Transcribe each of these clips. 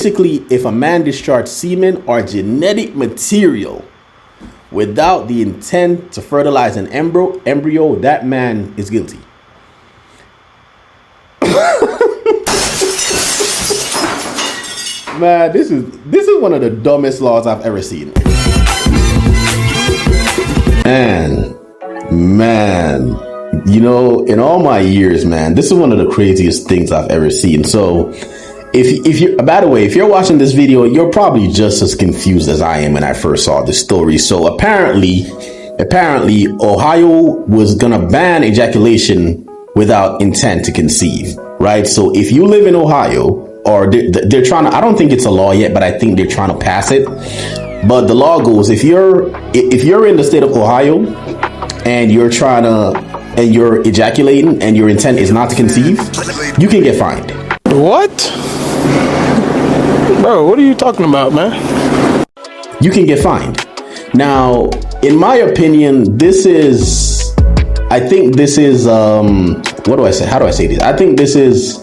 Basically, if a man discharged semen or genetic material without the intent to fertilize an embryo, that man is guilty. Man, this is one of the dumbest laws I've ever seen. Man, you know, in all my years, man, this is one of the craziest things I've ever seen. So if you, by the way, if you're watching this video, you're probably just as confused as I am when I first saw this story. So apparently Ohio was gonna ban ejaculation without intent to conceive, right? So if you live in Ohio, or they're trying to, I don't think it's a law yet, but I think they're trying to pass it. But the law goes, if you're in the state of Ohio and you're ejaculating and your intent is not to conceive, you can get fined. What? Bro, what are you talking about, man? You can get fined. Now, in my opinion, I think this is what do I say? How do I say this? I think this is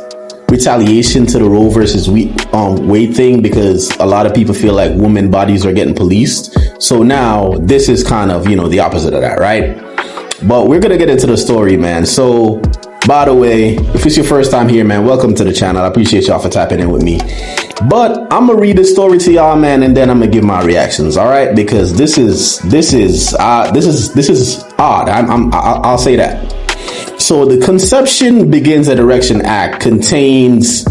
retaliation to the Roe versus Wade thing, because a lot of people feel like women bodies are getting policed. So now this is kind of, you know, the opposite of that, right? But we're gonna get into the story, man. So by the way, if it's your first time here, man, welcome to the channel. I appreciate y'all for tapping in with me. But I'm gonna read the story to y'all, man, and then I'm gonna give my reactions, all right? Because this is odd. I'll say that. So the Conception Begins at Erection Act contains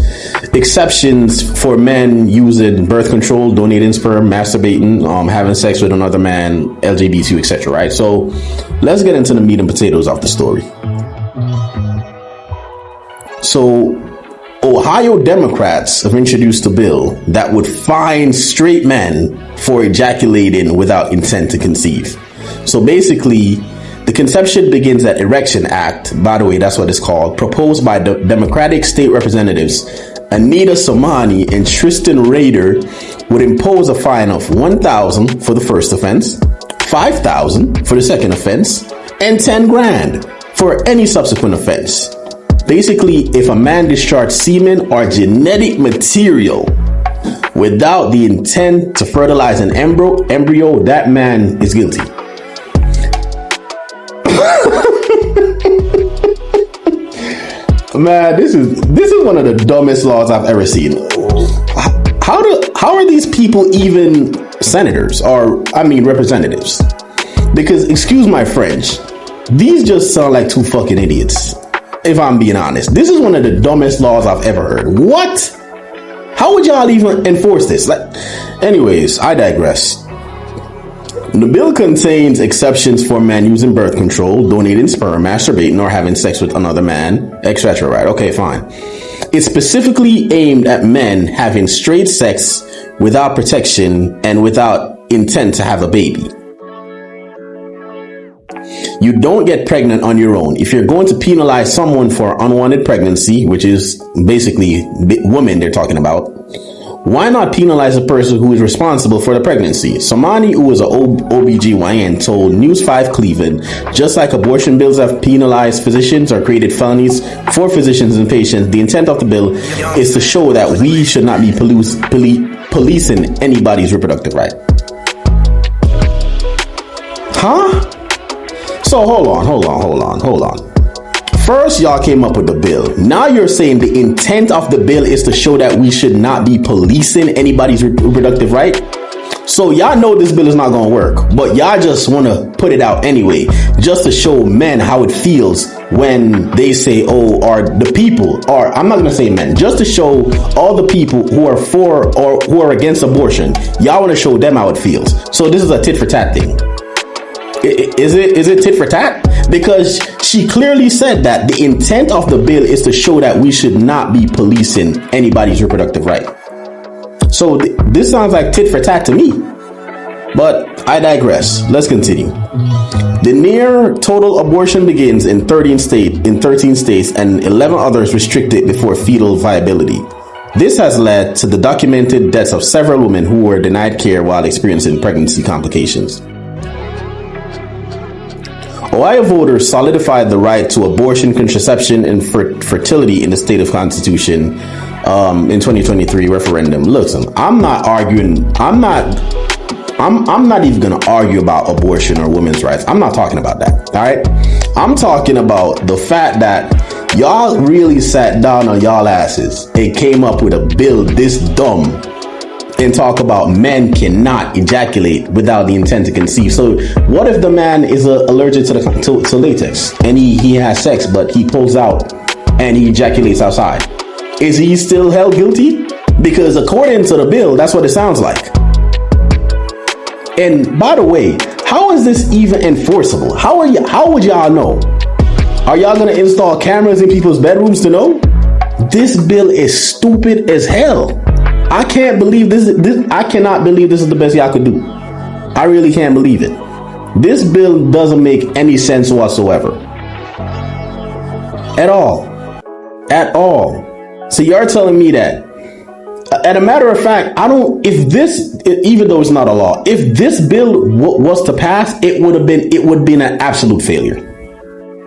exceptions for men using birth control, donating sperm, masturbating, having sex with another man, LGBT, etc. Right? So let's get into the meat and potatoes of the story. So Ohio Democrats have introduced a bill that would fine straight men for ejaculating without intent to conceive. So basically, the Conception Begins at Erection Act, by the way, that's what it's called, proposed by the Democratic state representatives Anita Somani and Tristan Rader, would impose a fine of $1,000 for the first offense, $5,000 for the second offense, and $10,000 for any subsequent offense. Basically, if a man discharged semen or genetic material without the intent to fertilize an embryo, that man is guilty. Man, this is one of the dumbest laws I've ever seen. How are these people even senators, or I mean representatives? Because, excuse my French, these just sound like two fucking idiots, if I'm being honest. This is one of the dumbest laws I've ever heard. What? How would y'all even enforce this? Anyways, I digress. The bill contains exceptions for men using birth control, donating sperm, masturbating, or having sex with another man, etc. Right? Okay, fine. It's specifically aimed at men having straight sex without protection and without intent to have a baby. You don't get pregnant on your own. If you're going to penalize someone for unwanted pregnancy, which is basically women they're talking about, why not penalize a person who is responsible for the pregnancy? Somani, who is an OBGYN, told News 5 Cleveland, just like abortion bills have penalized physicians or created felonies for physicians and patients, the intent of the bill is to show that we should not be policing anybody's reproductive right. Huh? So hold on. First, y'all came up with the bill. Now you're saying the intent of the bill is to show that we should not be policing anybody's reproductive right? So y'all know this bill is not going to work, but y'all just want to put it out anyway, just to show men how it feels when they say, oh, or the people, or I'm not going to say men, just to show all the people who are for or who are against abortion. Y'all want to show them how it feels. So this is a tit for tat thing. Is it tit for tat? Because she clearly said that the intent of the bill is to show that we should not be policing anybody's reproductive right. So this sounds like tit for tat to me. But I digress. Let's continue. The near total abortion begins in 13 states and 11 others restricted before fetal viability. This has led to the documented deaths of several women who were denied care while experiencing pregnancy complications. Ohio voters solidified the right to abortion, contraception, and fertility in the state of Constitution in 2023 referendum. Listen, I'm not arguing. I'm not even gonna argue about abortion or women's rights. I'm not talking about that. All right. I'm talking about the fact that y'all really sat down on y'all asses and came up with a bill this dumb and talk about men cannot ejaculate without the intent to conceive. So what if the man is allergic to latex and he has sex, but he pulls out and he ejaculates outside? Is he still held guilty? Because according to the bill, that's what it sounds like. And by the way, how is this even enforceable? How would y'all know? Are y'all gonna install cameras in people's bedrooms to know? This bill is stupid as hell. I can't believe this. I cannot believe this is the best y'all could do. I really can't believe it. This bill doesn't make any sense whatsoever. At all. At all. So you're telling me that, as a matter of fact, even though it's not a law, if this bill was to pass, it would have been an absolute failure.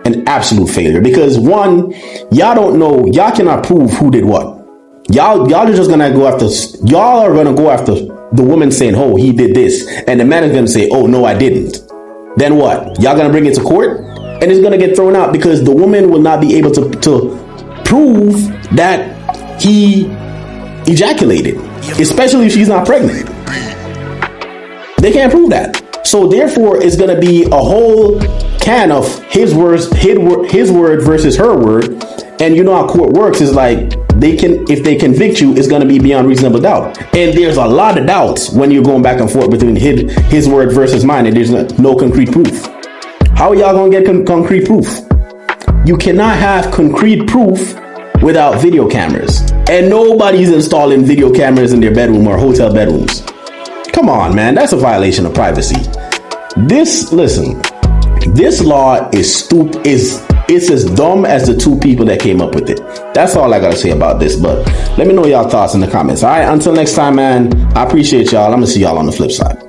An absolute failure. Because one, y'all don't know, y'all cannot prove who did what. Y'all are just gonna go after, the woman saying, oh, he did this. And the man is gonna say, oh, no, I didn't. Then what? Y'all gonna bring it to court? And it's gonna get thrown out because the woman will not be able to prove that he ejaculated, especially if she's not pregnant. They can't prove that. So therefore, it's gonna be a whole can of his word versus her word. And you know how court works is like, if they convict you, it's going to be beyond reasonable doubt. And there's a lot of doubts when you're going back and forth between his word versus mine, and there's no concrete proof. How are y'all going to get concrete proof? You cannot have concrete proof without video cameras. And nobody's installing video cameras in their bedroom or hotel bedrooms. Come on, man. That's a violation of privacy. This law is stupid. It's as dumb as the two people that came up with it. That's all I gotta say about this. But let me know y'all thoughts in the comments. All right, until next time, man. I appreciate y'all. I'm gonna see y'all on the flip side.